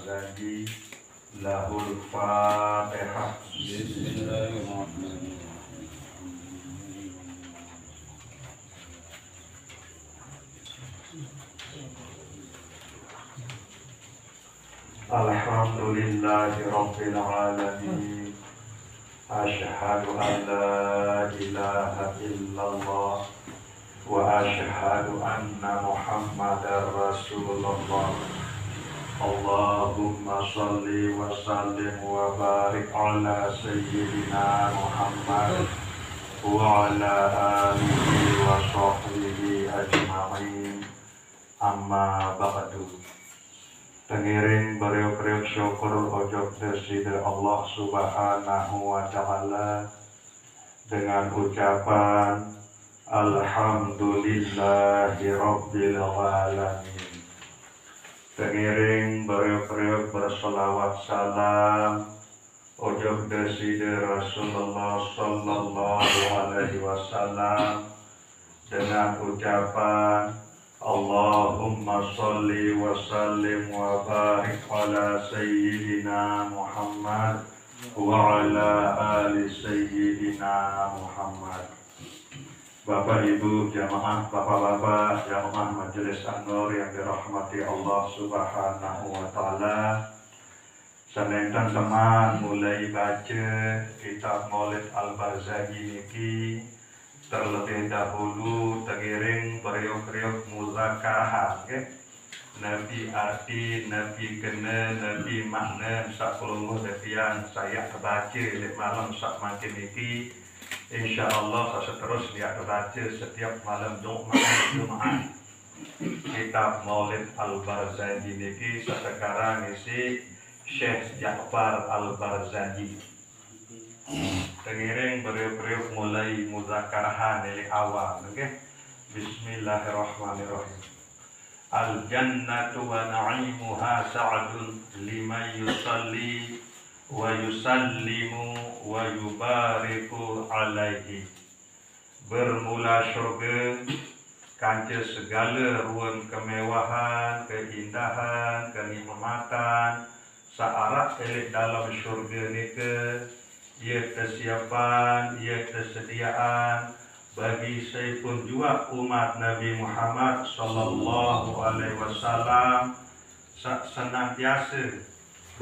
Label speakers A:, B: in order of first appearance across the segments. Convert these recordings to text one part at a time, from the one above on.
A: Barzanji. Lahul Fatihah.
B: Bismillahirrahmanirrahim.
A: Alhamdulillahi Rabbil Alamin. Ashhadu an la ilaha illallah wa ashhadu anna Muhammadar Rasulullah. Allahumma salli wa sallim wa barik ala sayyidina Muhammad wa ala alihi wa sahbihi ajma'in. Amma ba'du. Tengiring beriuk-riuk syukur ojok desida Allah Subhanahu wa Ta'ala dengan ucapan Alhamdulillahi Rabbil Alamin. Tengiring beriuk-riuk berselawat salam ojok desida Rasulullah Sallallahu Alaihi Wasallam dengan ucapan Allahumma salli wa sallim wa barik ala sayyidina Muhammad wa ala ali sayyidina Muhammad. Bapak Ibu jamaah, bapak-bapak jamaah Majelis An-Nur yang dirahmati Allah Subhanahu wa Ta'ala. Senentan teman mulai baca kitab Maulid Al-Barzanji niki. Terlebih dahulu tengiring beriuk-riuk muzakarah, Nabi arti, Nabi kena, Nabi makna sakulunguh depian saya terbaca di malam sak makin iki. InsyaAllah saya terus lihat terbaca setiap malam Jumat. Kitab Maulid Al-Barzanji niki sekarang isi Syekh Ja'far Al-Barzanji. Tengiring beriuk-riuk mulai muzakarahan dari awal, Bismillahirrahmanirrahim. Al-jannatu wa na'imuha sa'adun liman yusalli wa yusallimu wa yubariku alaihi. Bermula syurga kanca segala ruang kemewahan, keindahan, kenikmatan searak elit dalam syurga nika. Ia kesiapan, ia kesediaan bagi saya pun juga umat Nabi Muhammad Sallallahu Alaihi Wasallam senantiasa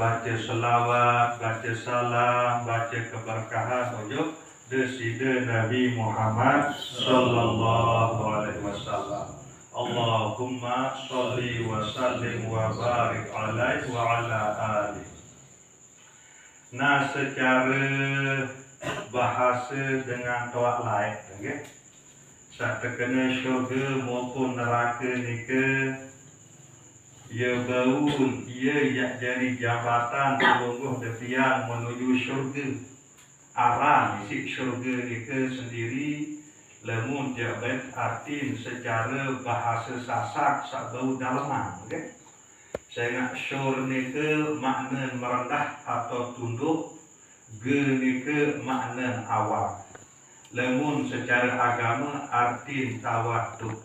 A: baca selawat, baca salam, baca keberkahan untuk desida Nabi Muhammad Sallallahu Alaihi Wasallam. Allahumma salli wa sallim wa barik alaihi wa ala alihi. Nah, secara bahasa dengan toak lain, saat terkena syurga maupun neraka nika, ia baun, ia jadi jambatan melungguh depian menuju syurga. Arah isi syurga nika sendiri, lemun jabat artin secara bahasa sasak sak bau dalaman, Saya nak syur nika makna merendah atau tunduk, ge nika makna awal. Lemun secara agama arti tawaduk.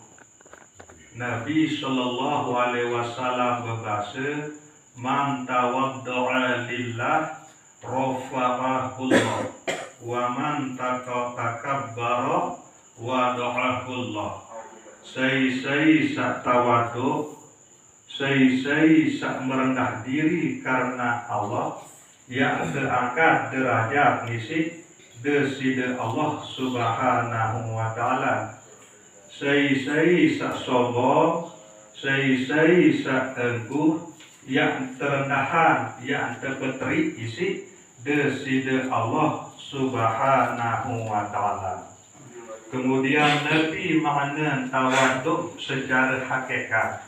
A: Nabi Sallallahu Alaihi Wasallam berbahasa, man tawaddu'a lillah rafa'ahullah wa man takabbara wada'ahullah. Saya sak tawaduk, saya sak merendah diri karena Allah, yang terangkat derajat nisi desida Allah Subhanahu wa Ta'ala. Saya sak sombong, saya sak tengkuh, yang terendahan, yang terpetri isi desida Allah Subhanahu wa Ta'ala. Kemudian Nabi makna tawaduk secara hakikat.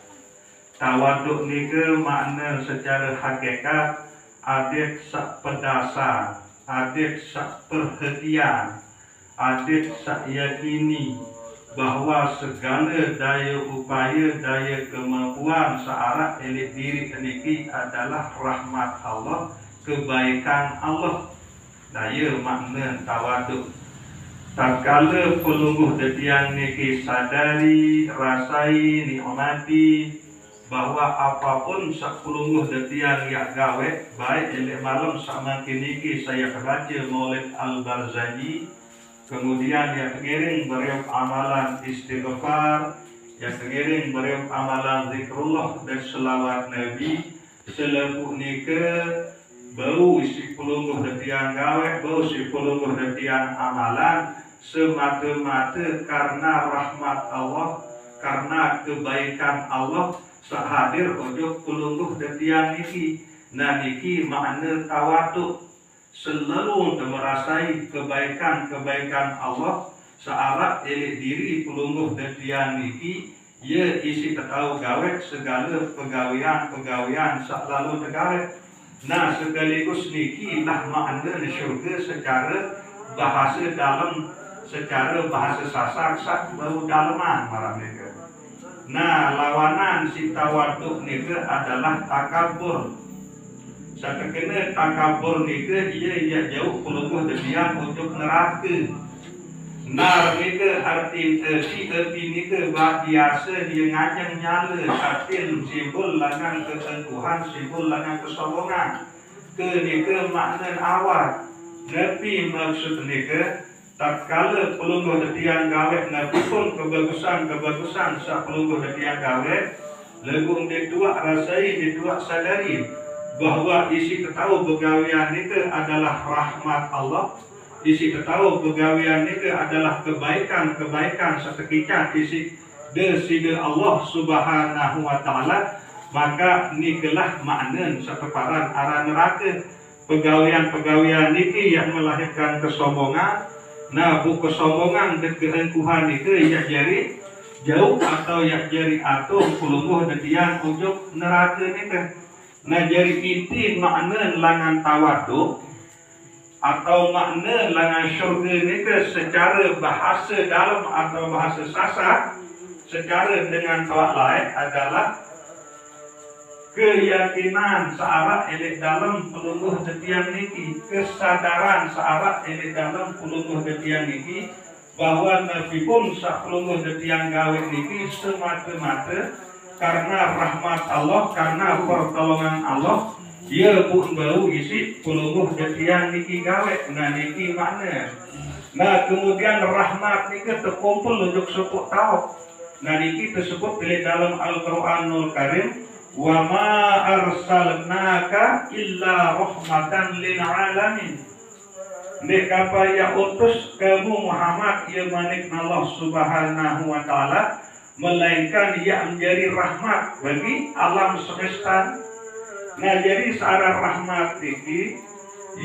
A: Tawaduk nika makna secara hakikat adik sak pedasan, adik sak perhatian, adik sak yakini bahwa segala daya upaya, daya kemampuan searah elit diri niki adalah rahmat Allah, kebaikan Allah. Daya makna tawaduk. Tatkala pelungguh depian niki sadari, rasai, nikmati bahwa apapun sapulungguh detian yak gawe baik elek malam sama kiniki saya kebaca Maulid Al-Barzanji, kemudian yang tengiring beriuk amalan istighfar, yang tengiring beriuk amalan zikrullah dan selawat Nabi selepuh nike bau isi pulungguh detian gawe, bau si pulungguh detian amalan semata-mata karena rahmat Allah, karena kebaikan Allah sahadir ojo pulungguh detian niki. Nah niki makna tawaduk, selalu merasai kebaikan-kebaikan Allah searah elek diri pulungguh detian niki ye isi tahu gawe segala pegawian selalu tegawe. Nah sekaligus niki lah makna syurga secara bahasa dalam, secara bahasa sasak sak baru dalaman marah mereka. Nah lawanan si tawaduk nika adalah takabur. Saya kena takabur nika ia jauh pulungguh detian untuk neraka. Nar nika arti nika biasa dia ngajeng nyala arti simbol langan ketengkuhan, simbol langan kesombongan. Ke nika makna awal. Nabi maksud nika tatkala pulungguh detian gawe Nabi pun kebagusan sa pulungguh detian gawe legung dituak rasai, dituak sadari bahwa isi ketahu begawian nika adalah rahmat Allah, isi ketahu begawian nika adalah kebaikan seketika isi deside Allah Subhanahu wa taala, maka nikelah makna sekeparan arah neraka. Pegawian niki yang melahirkan kesombongan. Nah, bu kesombongan dan keengkuhan itu yak jari jauh atau yak jari atung pulungguh detian ujuk neraka nika. Nah, jari inti makna langan tawaduk atau makna langan syurga nika secara bahasa dalam atau bahasa sasar, secara dengan tawak lain adalah keyakinan searah elek dalam pulungguh detian niki, kesadaran searah elek dalam pulungguh detian niki bahwa Nabi pun sak pulungguh detian gawe niki semata-mata karena rahmat Allah, karena pertolongan Allah, ia pun bau isi pulungguh detian niki gawe. Nah niki makna. Nah kemudian rahmat niki terkumpul untuk sepuk tahu. Nah niki tersebut di dalam Al-Quranul Karim, wa ma arsalnaka illa rahmatan lil alamin. Nek apa ya utus kamu Muhammad ya manik Allah Subhanahu wa taala, melainkan ia menjadi rahmat bagi alam semesta. Nah jadi searah rahmat ini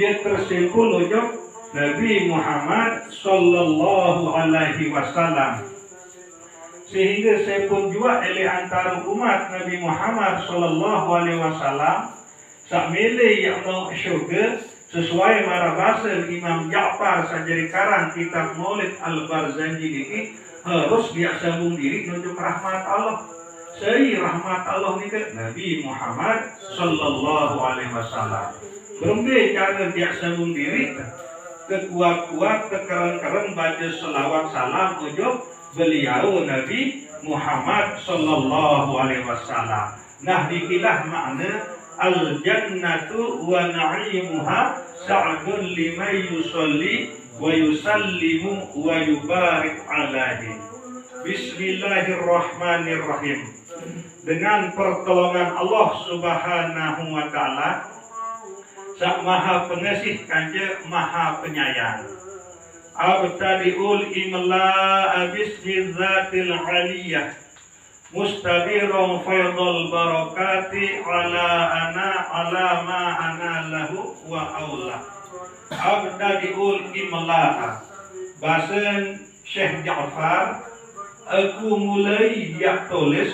A: ia tersimpul ujung Nabi Muhammad sallallahu alaihi wasallam. Sehingga saya pun juga oleh antara umat Nabi Muhammad sallallahu alaihi wasallam sak milih yang mau syurga sesuai marah bahasa Imam Ja'far sajari karang kitab Maulid Al-Barzanji ini harus dia sambung diri menuju rahmat Allah. Sei rahmat Allah ni ke Nabi Muhammad sallallahu alaihi wasallam. Berumbe cara dia sambung diri kekuat-kuat kekeren-keren baca selawat salam ujub beliau Nabi Muhammad sallallahu alaihi wasallam. Nah dikilah makna al-jannatu wa na'imuha sa'dun liman yusalli wa yusallimu wa yubarik alaihi. Bismillahirrahmanirrahim. Dengan pertolongan Allah Subhanahu wa taala, Sang Maha Pengasih kanja Maha Penyayang. Abtadi'ul imla'a bismi dzatil aliyah mustabiron faydul barakati ala ma ana lahu wa aula. Abtadi'ul imla'a bahasa Syekh Ja'far, aku mulai yak tulis,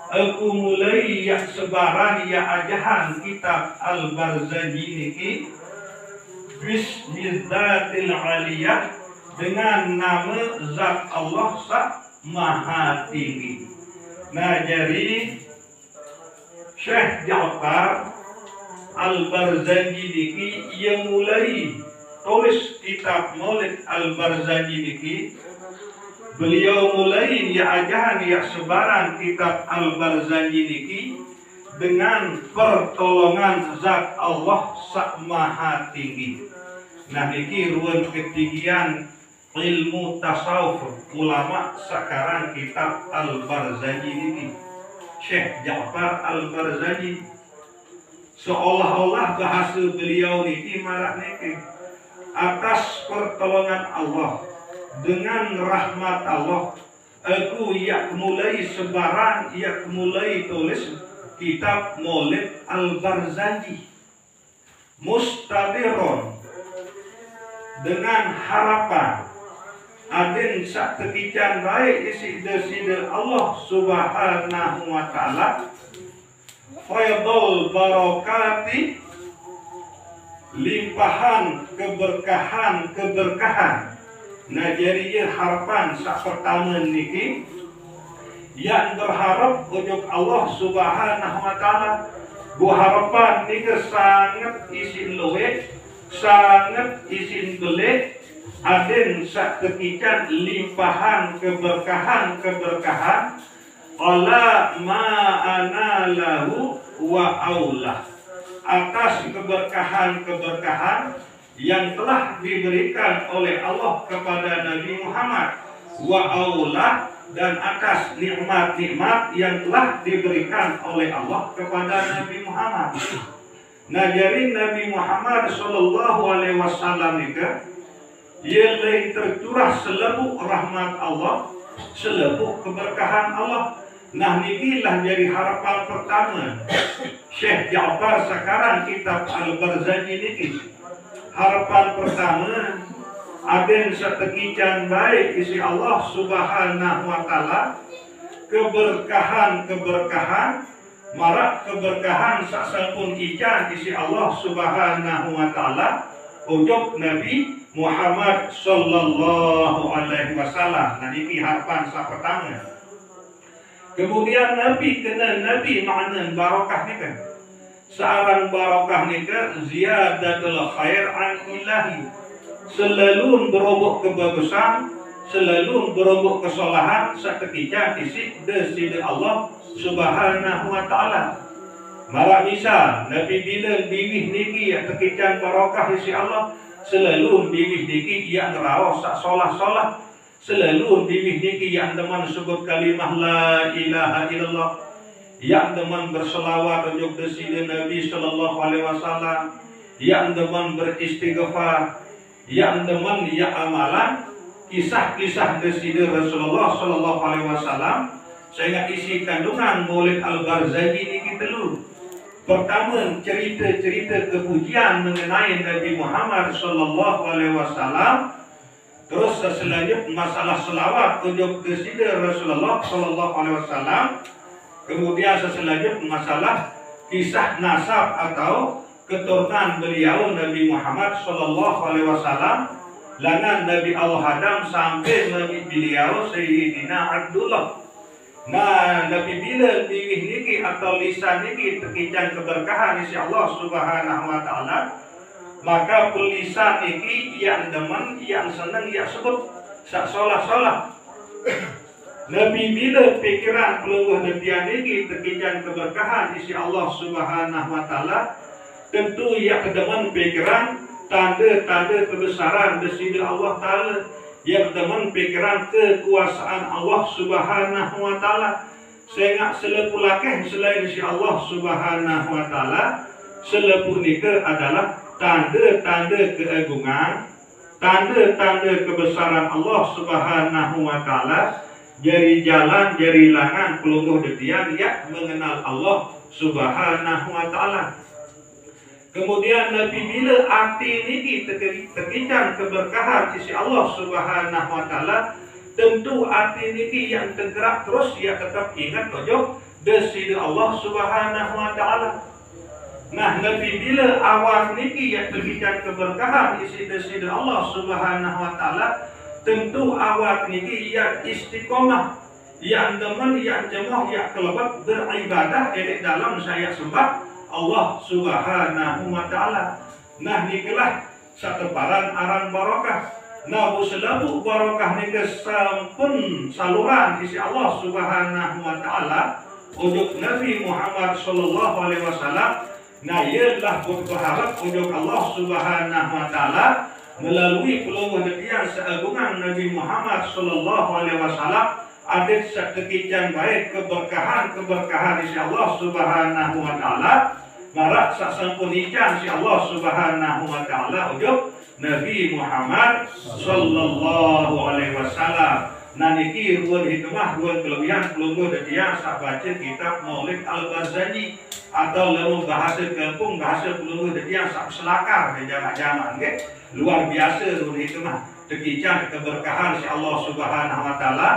A: aku mulai yak sebaran yak ajahan kitab Al-Barzanji niki bismi dzatil aliyah, dengan nama zat Allah Sak Maha Tinggi. Nah jadi Syekh Ja'far Al-Barzanji niki yang mulai tulis kitab Maulid Al-Barzanji niki beliau mulai ya ajahan ya sebaran kitab Al-Barzanji niki dengan pertolongan zat Allah sak maha tinggi. Nah niki ruang ketinggian ilmu tasawuf ulama sekarang kitab Al-Barzanji niki. Syekh Ja'far Al-Barzanji seolah-olah bahasa beliau niki marak niki atas pertolongan Allah dengan rahmat Allah aku ia mulai sebaran ia mulai tulis kitab Maulid Al-Barzanji mustadiron dengan harapan adin sak tekican baik isi deside Allah subhanahu wa ta'ala faidul barakati limpahan keberkahan. Nah jadi harapan sak pertama niki yang berharap ujung Allah subhanahu wa ta'ala. Bu harapan niki sangat isin luwe, sangat isin belik, aden sak tekican limpahan keberkahan ala ma'ana lahu wa aulah atas keberkahan yang telah diberikan oleh Allah kepada Nabi Muhammad wa aulah dan atas nikmat-nikmat yang telah diberikan oleh Allah kepada Nabi Muhammad. Nah jadi Nabi Muhammad sallallahu alaihi wasallam itu ia tercurah selebuk rahmat Allah, selebuk keberkahan Allah. Nah inilah jadi harapan pertama Syekh Ja'far sekarang kitab Al-Barzanji ini. Harapan pertama aden setekican baik isi Allah subhanahu wa ta'ala keberkahan marak keberkahan sasampun ican isi Allah subhanahu wa ta'ala ujung Nabi Muhammad sallallahu alaihi wasallam. Nah ini harapan pertama. Kemudian Nabi kena Nabi makna barakah ni kan. Seorang barakah ni kan ziyadatul khair an ilahi. Selalu berobok kebagusan, selalu berobok kesalahan seketika isi deside Allah subhanahu wa ta'ala. Mara misal Nabi bila bibih niki ya tekican barakah isi Allah selalu bibih niki yang rawah sak solah-solah selalu bibih niki yang teman sebut kalimah la ilaha illallah yang teman berselawat untuk deside Nabi sallallahu alaihi wasallam yang teman beristighfar yang teman ya amalan kisah-kisah deside Rasulullah sallallahu alaihi wasallam sehingga isi kandungan Maulid Al-Barzanji niki telu. Pertama cerita-cerita kepujian mengenai Nabi Muhammad sallallahu alaihi wasallam. Terus selanjutnya masalah selawat untuk deside Rasulullah sallallahu alaihi wasallam. Kemudian selanjutnya masalah kisah nasab atau keturunan beliau Nabi Muhammad sallallahu alaihi wasallam langan Nabi Al-Hadam sampai Nabi beliau Sayyidina Abdullah. Nah, Nabi bila pilih niki atau lisan niki terkican keberkahan isi Allah subhanahu wa ta'ala, maka lisan niki yang demen, yang senang, yang sebut sak solah-solah. Nabi bila pikiran pelungguh netian niki terkican keberkahan isi Allah subhanahu wa ta'ala, tentu yang demen pikiran tanda-tanda kebesaran deside Allah ta'ala, yang teman pikiran kekuasaan Allah subhanahu wa ta'ala. Sehingga selepu lakeh selain si Allah subhanahu wa ta'ala, selepu nikah adalah tanda-tanda keagungan, tanda-tanda kebesaran Allah subhanahu wa ta'ala. Jari jalan, jari langan, pelungguh detian yang mengenal Allah subhanahu wa ta'ala. Kemudian Nabi bila hati ini terkican keberkahan isi Allah subhanahu wa ta'ala, tentu hati ini yang tergerak terus ia tetap ingat ojok deside Allah subhanahu wa ta'ala. Nah Nabi bila awal ini yang terkican keberkahan isi deside Allah subhanahu wa ta'ala, tentu awal ini yang istiqomah, yang demen, yang jemaah, yang kelebat beribadah di dalam saya sembah Allah subhanahu wa ta'ala. Nah nikelah sateparan aran barakah. Nabu selalu barokah nika sampun saluran isi Allah Subhanahu wa taala untuk Nabi Muhammad sallallahu alaihi wasallam. Nah, ialah berharap untuk Allah Subhanahu wa taala melalui pelawatan seagungan Nabi Muhammad sallallahu alaihi wasallam ada sekekian baik keberkahan isi Allah Subhanahu wa taala marak sak sampun ijan si Allah Subhanahu wa taala untuk Nabi Muhammad sallallahu alaihi wasallam. Nah niki ruang hikmah, ruang kelebihan pelungguh dan yang sak baca kitab Maulid Al-Barzanji atau lalu bahasa kampung, bahasa pelungguh dan yang sak selakar di jamak-jamak, okay? Luar biasa ruang hikmah. Tekican keberkahan si Allah Subhanahu wa taala.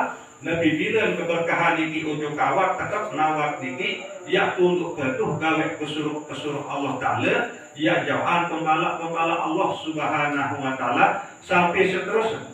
A: Nabi bilang keberkahan niki untuk kawat tetap nawat niki ya tunduk ketuh gawe pesuruh Allah taala ya jauhan pembalak Allah Subhanahu wa taala sampai seterusnya.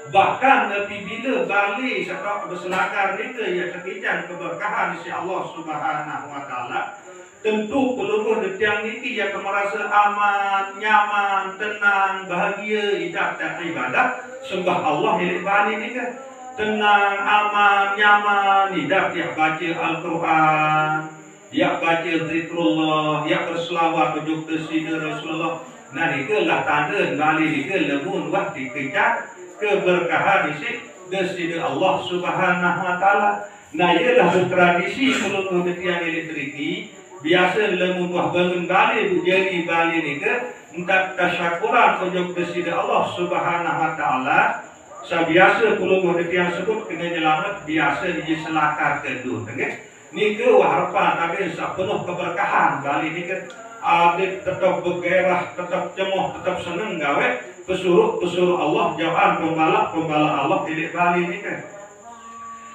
A: Bahkan Nabi bila balik serta berselakar nika ya tekican keberkahan si Allah Subhanahu wa taala. Tentu peluluh detiang niki ya merasa aman, nyaman, tenang, bahagia ibadat sembah Allah milik balik nika. Tenang, aman, nyaman, hidup yang baca Al-Quran, yang baca zikrullah, yang berselawat ujuk tersida Rasulullah. Nah, itulah tanda balik itu lemun waktu dikejar keberkahan isi tersida Allah Subhanahu wa taala. Nah, ialah bertradisi peluluh yang elektriki biasa lemun wah bangun balik jadi balik ni ke minta tasyakuran ujuk tersida Allah Subhanahu wa taala. Biasa pelungguh yang sebut kena jelamat biasa di selakar kedua, okay? Nika harapan tapi penuh keberkahan kali ni kan adik tetap bergairah, tetap cemoh, tetap senang gawe pesuruh Allah jawaan pembalak Allah tidak Bali ni kan.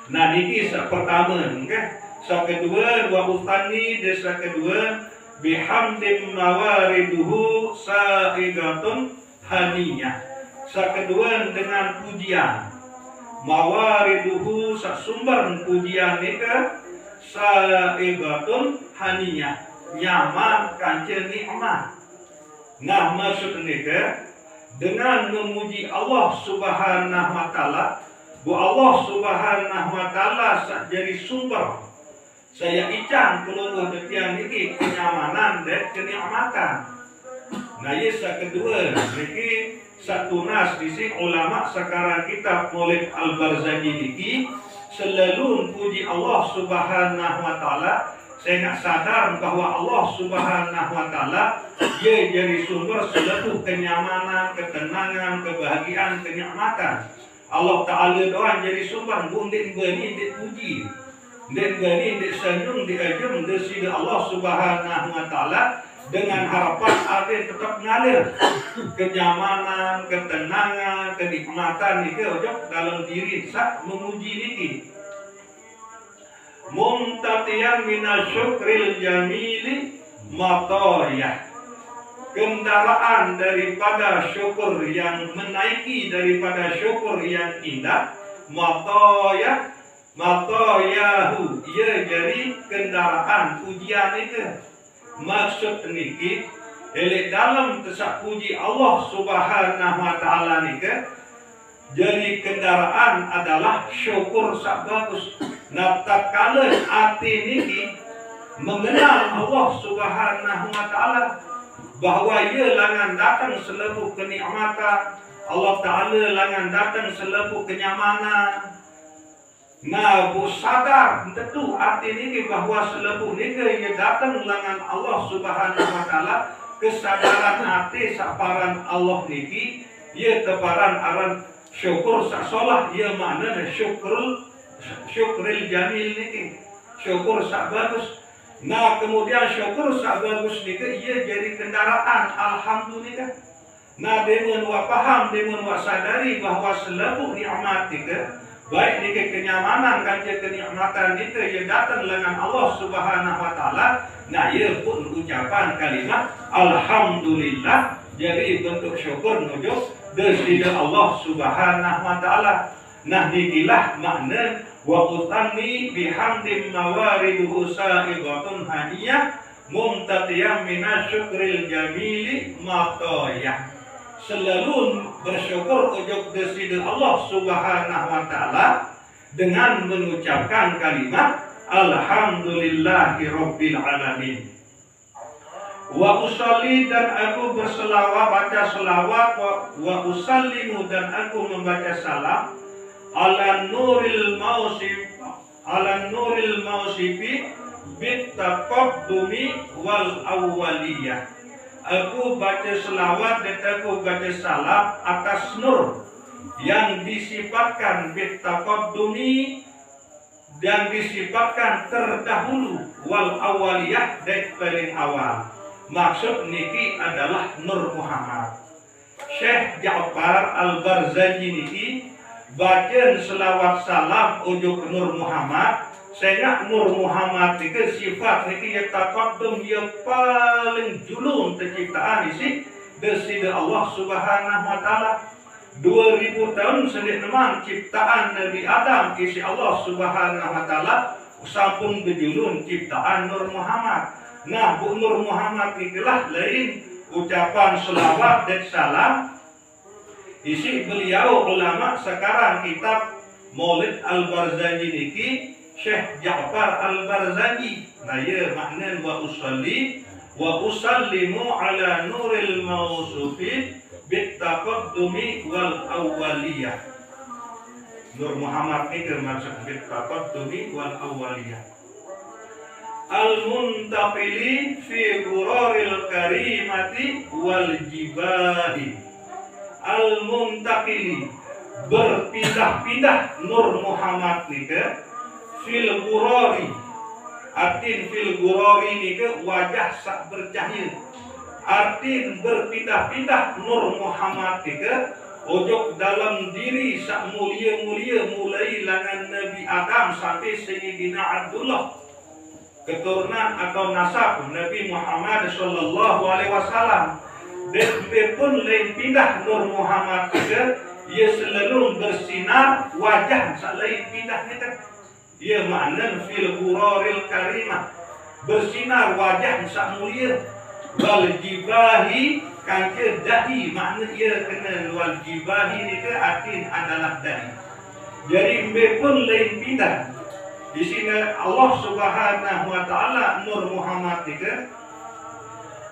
A: Nah niki pertama, okay? Kedua wa utani desa kedua bihamdim mawariduhu sa'igatun haniyah. Kedua dengan pujian mawariduhu sumber pujian nika sa'ibatun haniyah nyaman kancil nikmat. Nah maksud nika dengan memuji Allah Subhanahu wa taala bu Allah Subhanahu wa taala jadi sumber saya ican pelungguh detiang niki kenyamanan dan kenikmatan. Nah yesa kedua niki satu nas di ulama sekarang kitab Maulid Al-Barzanji niki selalu puji Allah Subhanahu wa taala. Saya nak sadar bahwa Allah Subhanahu wa taala dia jadi sumber seluruh kenyamanan, ketenangan, kebahagiaan, kenikmatan. Allah taala doang jadi sumber bundik bani dipuji. Dan bani disenyum diajum dari Allah Subhanahu wa taala dengan harapan ada tetap ngalir kenyamanan, ketenangan, kenikmatan niki ojok dalam diri sak memuji niki. Mumtatiyan minasyukril jamili matoyah. Kendaraan daripada syukur yang menaiki daripada syukur yang indah matoyah matoyahu ia jadi kendaraan pujian itu. Maksud niki elek dalam tesak puji Allah Subhanahu wa taala niki jadi kendaraan adalah syukur sak bagus. Nah tatkala hati niki mengenal Allah Subhanahu wa taala bahwa ia langan datang selebu kenikmatan, Allah taala langan datang selebu kenyamanan. Nah, bu sadar tentu arti ini bahwa selebu niki ia datang langan Allah Subhanahu wa taala kesadaran hati saparan Allah niki ia teparan aran syukur sasolah ia makna syukril jamil niki syukur sak bagus. Nah kemudian syukur sak bagus niki ia jadi kendaraan alhamdulillah. Nah dengan wa paham dengan wa sadari bahwa selebu nikmat niki baik niki kenyamanan kanca kenikmatan niki yang datang dengan Allah Subhanahu wa taala. Nah ia pun ucapan kalimat alhamdulillah jadi bentuk syukur nuju dari Allah Subhanahu wa taala. Nah nikilah makna wa utanni bihamdim mawariduhu sa'igatun haniyah mumtatiyam minasyukril jamili matoyah. Selalu bersyukur ujug deside Allah Subhanahu wa taala dengan mengucapkan kalimat alhamdulillahirabbil alamin. Wa usolli dan aku berselawat baca selawat wa usallimu dan aku membaca salam ala nuril mausifi bit taqaddumi wal awwaliyah. Aku baca selawat dan aku baca salam atas nur yang disifatkan bit taqaddumi dan disifatkan terdahulu wal awwaliyah dari paling awal. Maksud niki adalah Nur Muhammad. Syekh Ja'far Al-Barzanji niki baca selawat salam ujuk Nur Muhammad. Sehingga Nur Muhammad niki sifat niki ya taqaddum ya paling julun terciptaan isi deside Allah Subhanahu wa taala. 2000 tahun sendiri ciptaan Nabi Adam isi Allah Subhanahu wa taala sampun bejulun ciptaan Nur Muhammad. Nah, Bu Nur Muhammad itulah lain ucapan selawat dan salam isi beliau ulama sekarang kitab Maulid Al-Barzanji niki Syekh Ja'far Al-Barzanji. Nah ya makna wa usalli wa usallimu ala nuril mausufi bit taqaddumi wal awwaliyah. Nur Muhammad ini maksud bit taqaddumi wal awwaliyah. Al-muntaqili fi ghuraril karimati wal jibahi. Al-muntaqili berpindah-pindah Nur Muhammad nika fil ghurari. Artin fil ghurari nika wajah sak bercahaya. Artin berpindah-pindah Nur Muhammad nika ojok dalam diri sak mulia-mulia mulai langan Nabi Adam sampai Sayyidina Abdullah. Keturunan atau nasab Nabi Muhammad sallallahu alaihi wasallam. Dan pun lain pindah Nur Muhammad juga ia selalu bersinar wajah selain pindah kita. Ia makna fil ghuraril karimah bersinar wajah sak mulia wal jibahi kangke dahi makna ia kena wal jibahi ni ke arti adalah dahi. Jadi pun lain pindah. Di sini Allah Subhanahu wa taala Nur Muhammad itu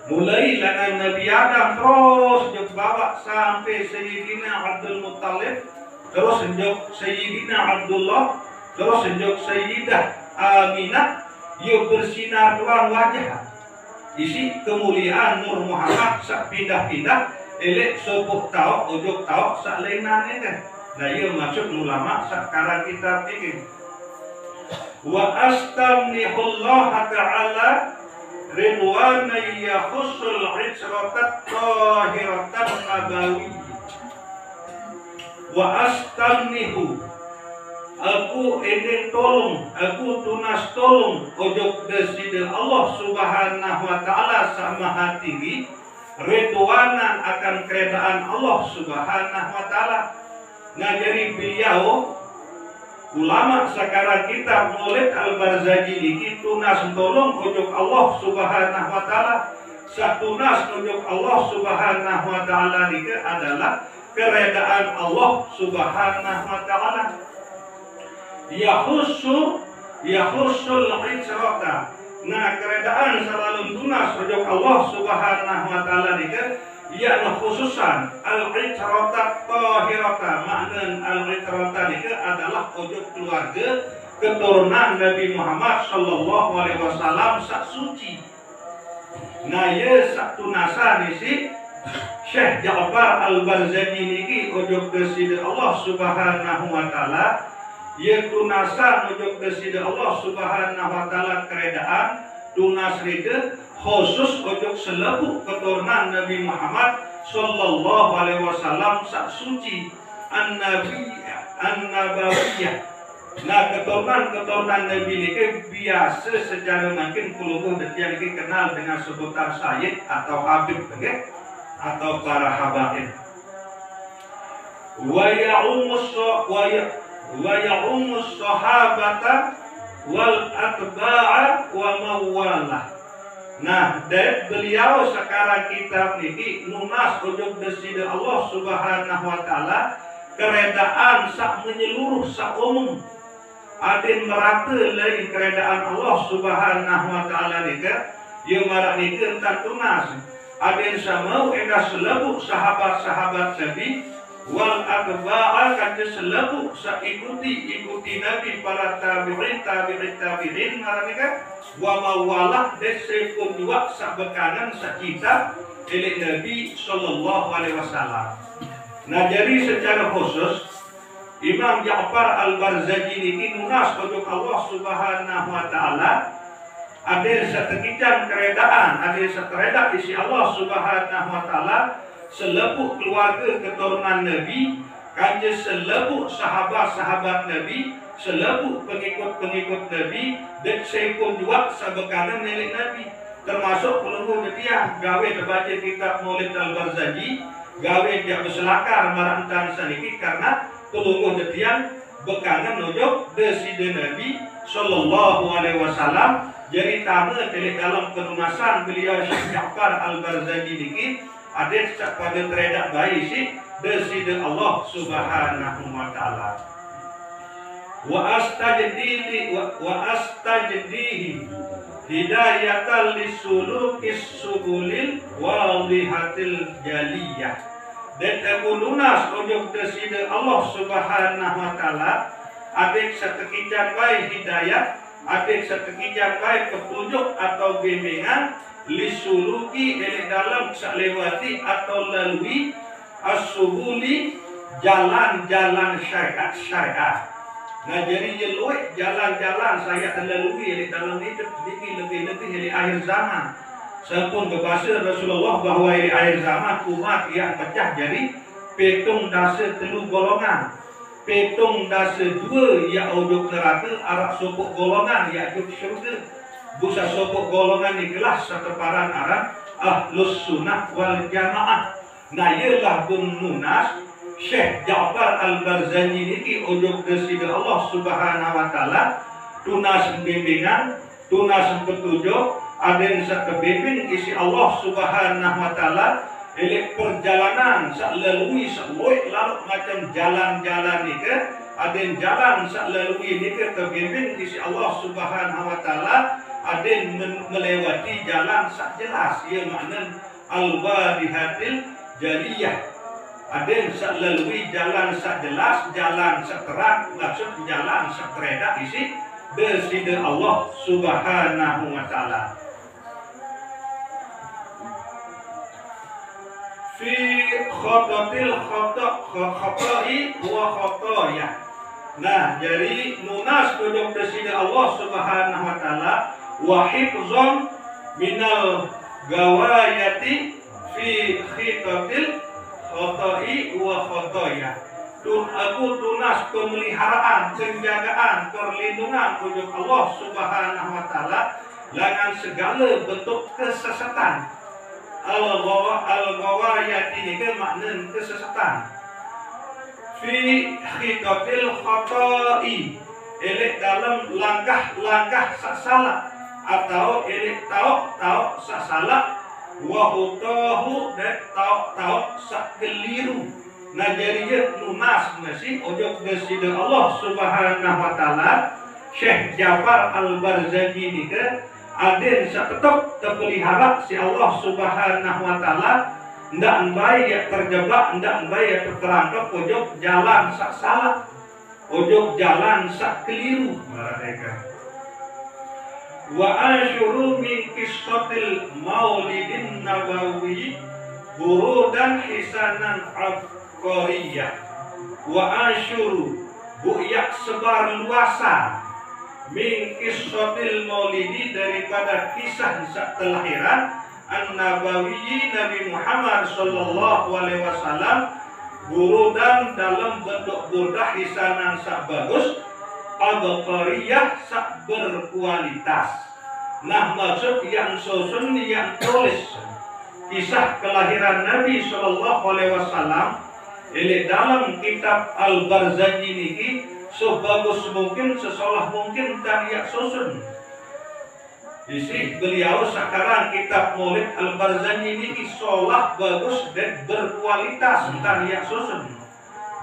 A: mulai dengan Nabi Adam terus juk bawa sampai Sayyidina Abdul Muttalib, terus juk Sayyidina Abdullah, terus juk Sayyidah Aminah, ia bersinar tuan wajah. Isi kemuliaan Nur Muhammad sak pindah-pindah elek sepuh tau ujuk tau sak lainan itu. Nah ia maksud ulama sekarang kita pikir wa astamnihullah ta'ala ridwana yakhussul itsratat tahiratan nabawi wa astamnihu aku ini tolong aku tunas tolong ojok deside Allah Subhanahu wa taala sama hati ridwanan akan keredaan Allah Subhanahu wa taala. Ngajari beliau ulama sekarang kita Maulid Al-Barzanji ini tunas tolong ujug Allah Subhanahu wa taala. Satunas ujug Allah Subhanahu wa taala ini adalah keredaan Allah Subhanahu wa taala. Yahussul itsrata. Nah, keredaan selalu tunas ujug Allah Subhanahu wa taala ini yakni khususan al-itrata tahirata. Makna al-itrata itu adalah ujug keluarga keturunan Nabi Muhammad sallallahu alaihi wasallam sak suci. Nah ya sak tunasan isi Syekh Ja'far Al-Barzanji niki ujug deside Allah Subhanahu wa taala. Ya tunasan ujug deside Allah Subhanahu wa taala keredaan tunas rida khusus ujug selebu keturunan Nabi Muhammad sallallahu alaihi wasallam sak suci an-nabawiyah. Nah keturunan Nabi ini biasa secara mungkin puluh detik ini kenal dengan sebutan Sayyid atau Habib atau para habaib. Wa ya'umus sahabata wal atba'a wa mawalah. Nah, dan beliau sekarang kitab ini nunas ujung deside Allah Subhanahu wa taala keredaan sak menyeluruh sak umum. Adin merata lain keredaan Allah Subhanahu wa taala nika yang marak nika entar tunas. Adin sama eda selebu sahabat-sahabat Nabi wal atba'a kata selebu sa ikuti Nabi para tabi'in marak nika wa mawalah desepun juga sabekanan sakita milik Nabi sallallahu alaihi wasallam. Nah, jadi secara khusus Imam Ja'far Al-Barzanji ini nunas untuk Allah Subhanahu wa taala ada setekican keredaan, ada setereda isi Allah Subhanahu wa taala selebu keluarga keturunan Nabi, kanja selebu sahabat-sahabat Nabi, selebu pengikut-pengikut Nabi, dan sepun juga sabekanan milik Nabi. Termasuk pelunggu dia gawe terbaca kitab Maulid Al-Barzanji, gawe dia berselakar marantan saniki karena pelunggu dia bekanan nojok deside Nabi sallallahu alaihi wasallam. Jadi tamu dalam penunasan beliau Syekh Ja'far Al-Barzanji ini ada pada teredak bayi si deside Allah Subhanahu wa taala. Wa astajdihi hidayatan lisulukis subulil walihatil jaliyah. Dan aku lunas untuk deside Allah Subhanahu wa taala adik setekijan baik hidayah, adik setekijan baik petunjuk atau bimbingan lisuluki dalam salewati atau lalui as-subuli jalan-jalan syariat. Nah, jadi jelui jalan-jalan saya lalui di dalam hidup lebih-lebih di akhir zaman. Sampun berbahasa Rasulullah bahwa di akhir zaman umat yang pecah jadi petung dasa telu golongan, petung dasa dua ya ujung neraka, arak sopok golongan ya ujung syurga. Busa sopok golongan di kelas seteparan arah ahlus sunnah wal jamaah. Nah, ialah bun nunas Syekh Ja'far Al-Barzanji ini ujung deside Allah Subhanahu wa taala tunas bimbingan, tunas petunjuk, aden sakebimbing isi Allah Subhanahu wa taala elek perjalanan sak lalui lalu macam jalan-jalan nike, aden jalan sak lalui nike kebimbing isi Allah Subhanahu wa taala, aden melewati jalan sak jelas ia makna al-wadihatil jaliyah. Ada sak lalui jalan sak jelas, jalan sak terang, maksud jalan sak tereda isi deside Allah Subhanahu wa taala. Fi khototil khotai wa khotoya. Nah, jadi nunas untuk deside Allah Subhanahu wa taala wa hifzon minal gawayati fi khitotil khotai wa khotoya. Aku tunas pemeliharaan, penjagaan, perlindungan untuk Allah Subhanahu wa taala dengan segala bentuk kesesatan. Al-ghawayat ini ke makna kesesatan. Fi khitotil khotai, elek dalam langkah-langkah sak salah atau elek tauk sak salah. Wa utahu dan tauk sak keliru. Nah, jadi nunas masih ojok deside Allah Subhanahu wa taala Syekh Ja'far Al-Barzanji ini ke aden sak tetap terpelihara si Allah Subhanahu wa taala ndak baik terjebak, ndak baik terperangkap ojok jalan sak salah, ojok jalan sak keliru mereka. Wa asyuru min qissatil maulidin nabawi burudan hisanan abqariyah. Wa asyuru bu'yak sebar luasan min qissatil maulidi daripada kisah kelahiran an-nabawi Nabi Muhammad sallallahu alaihi wasallam burudan dalam bentuk burdah hisanan sak bagus abqariyah sak berkualitas. Nah, maksud yang susun yang tulis kisah kelahiran Nabi sallallahu alaihi wasallam ini dalam kitab Al-Barzanji ini sebagus mungkin, sesolah mungkin karya susun. Isi beliau sekarang kitab Maulid Al-Barzanji ini solah bagus dan berkualitas entah ya susun.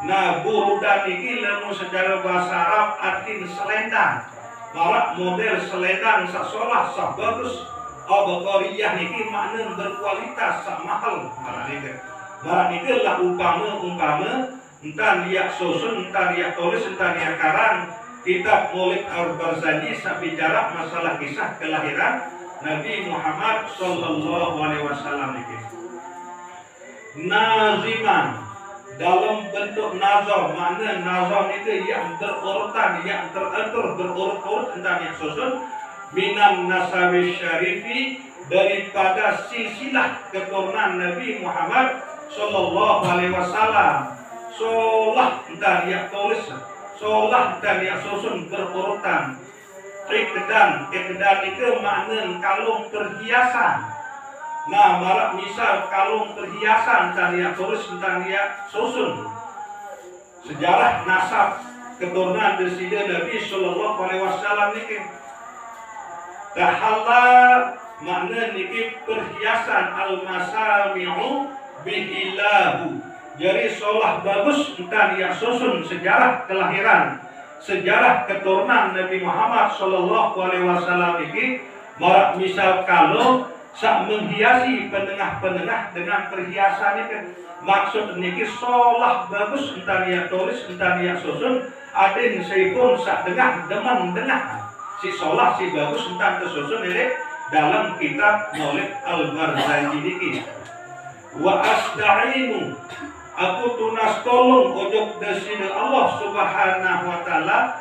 A: Nah burudan ini lemu secara bahasa Arab arti selendang. Marak model selendang sak solah sak bagus. Al-Bakariyah ini makna berkualitas sak mahal. Marak ini lah umpama entah dia susun, entah dia tulis, entah dia karang. Kitab Maulid Al-Barzanji bicara masalah kisah kelahiran Nabi Muhammad Sallallahu Alaihi Wasallam ini. Naziman dalam bentuk nazar, mana nazar itu yang berurutan, yang teratur berurut-urut tentang yang susun minan nasabi syarifi daripada silsilah keturunan Nabi Muhammad Sallallahu Alaihi Wasallam. Solah entah dia tulis. Solah dan yang susun berurutan. Ikdan itu makna kalung perhiasan. Nah, marak misal kalung perhiasan dan yang tulis tentang yang susun. Sejarah nasab keturunan dari Nabi Sallallahu Alaihi Wasallam ini. Tahalla makna niki perhiasan al-masami'u bihilahu. Jadi solah bagus entah yang susun sejarah kelahiran, sejarah keturunan Nabi Muhammad Sallallahu Alaihi Wasallam ini. Marak misal kalau sak menghiasi penengah-penengah dengan perhiasan itu. Maksud niki solah bagus entah yang tulis entah yang susun. Adin seipun sak dengah deman si solah si bagus entah tersusun ini dalam kitab Maulid Al-Barzanji ini. Wa asda'inu, aku tunas tolong ojok desina Allah Subhanahu wa taala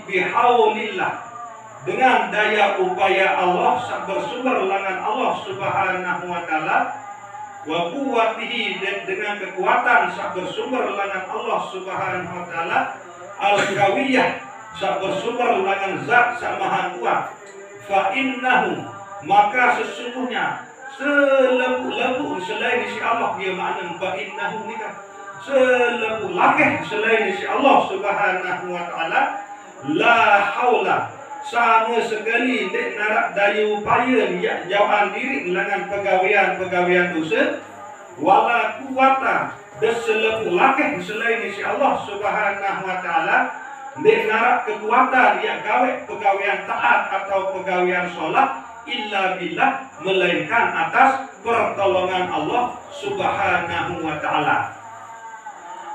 A: bihaulillah dengan daya upaya Allah bersumber langan Allah Subhanahu wa taala wa quwwatihi dengan kekuatan bersumber langan Allah Subhanahu wa taala al-qawiyah bersumber langan zat maha kuat fa innahu maka sesungguhnya selebu-lebu selain si Allah dia makna ba'innahu ni kan selebu lakih selain si Allah Subhanahu wa taala la haula sama sekali dek narak daya upaya ya jauhan diri dengan pegawaian dosa wala kuwata des selebu lakih selain si Allah Subhanahu wa taala dek narak kekuatan ya gawe pegawaian taat atau pegawaian solat illa billah melainkan atas pertolongan Allah Subhanahu wa taala.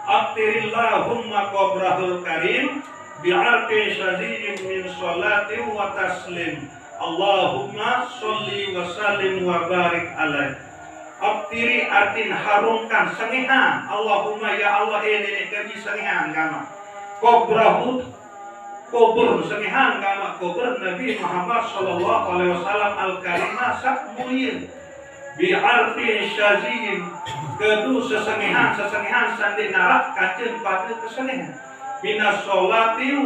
A: Aqtirillahumma qabrahul karim bi'arqi syazin min salatin wa taslim. Allahumma sholli wa sallim wa barik alaih. Aqtiri artin harumkan sengihan. Allahumma ya Allah ini kami sengihan kama. Qabrahul kubur sengihan kama kubur Nabi Muhammad Sallallahu Alaihi Wasallam al-karimah sak mulia bi'arfi syazin kedu sesengihan sandi narak kacen pada kesengihan minas sholati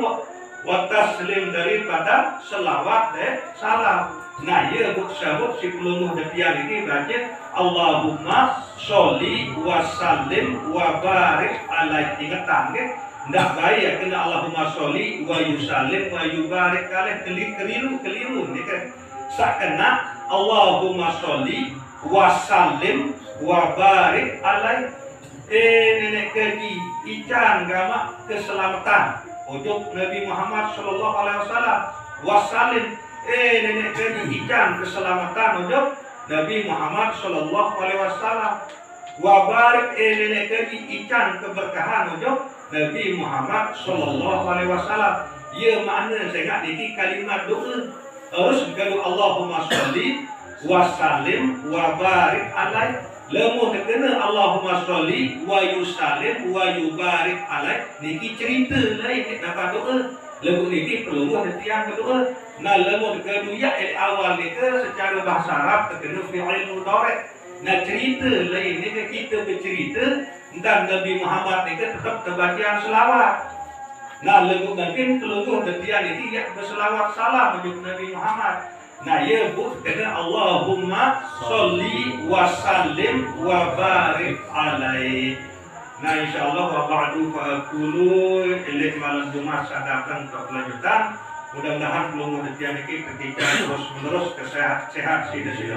A: wa taslim daripada selawat salam. Nah ya buk sabuk si pelumuh detian ini baca Allahumma sholli wa sallim wa barik alaihi ingatan ke ndak baik kena Allahumma sholli wa yusallim wa yubarik alaih keliru ni kan sakena Allahumma sholli wa sallim wa barik alaih nenek kaji ican gama keselamatan untuk Nabi Muhammad Sallallahu Alaihi Wasallam wa sallim nenek kaji ican keselamatan untuk Nabi Muhammad Sallallahu Alaihi Wasallam wa barik nenek kaji ican keberkahan untuk Nabi Muhammad Sallallahu Alaihi Wasallam. Ya makna saya niki kalimat doa harus kalau Allahumma sholli wa sallim wa barik alaih. Lemu terkena Allahumma sholli wa yusallim wa yubarik alaih. Niki cerita lain dapat doa. Lemu niki perlu hatian berdoa. Nah lemu terkena ya awal nika secara bahasa Arab terkena fi'il mudhari'. Nah cerita lain ni kita bercerita dan Nabi Muhammad ni tetap terbaca selawat. Nah lagu mungkin seluruh detian ini yang berselawat salam untuk Nabi Muhammad. Nah ya bu kena Allahumma sholli wa sallim wa barik alaih. Nah insyaallah wa ba'du fa aqulu ilaihi malam Jumat datang untuk kelanjutan Mudah-mudahan belum detian ini ketika terus menerus sehat sih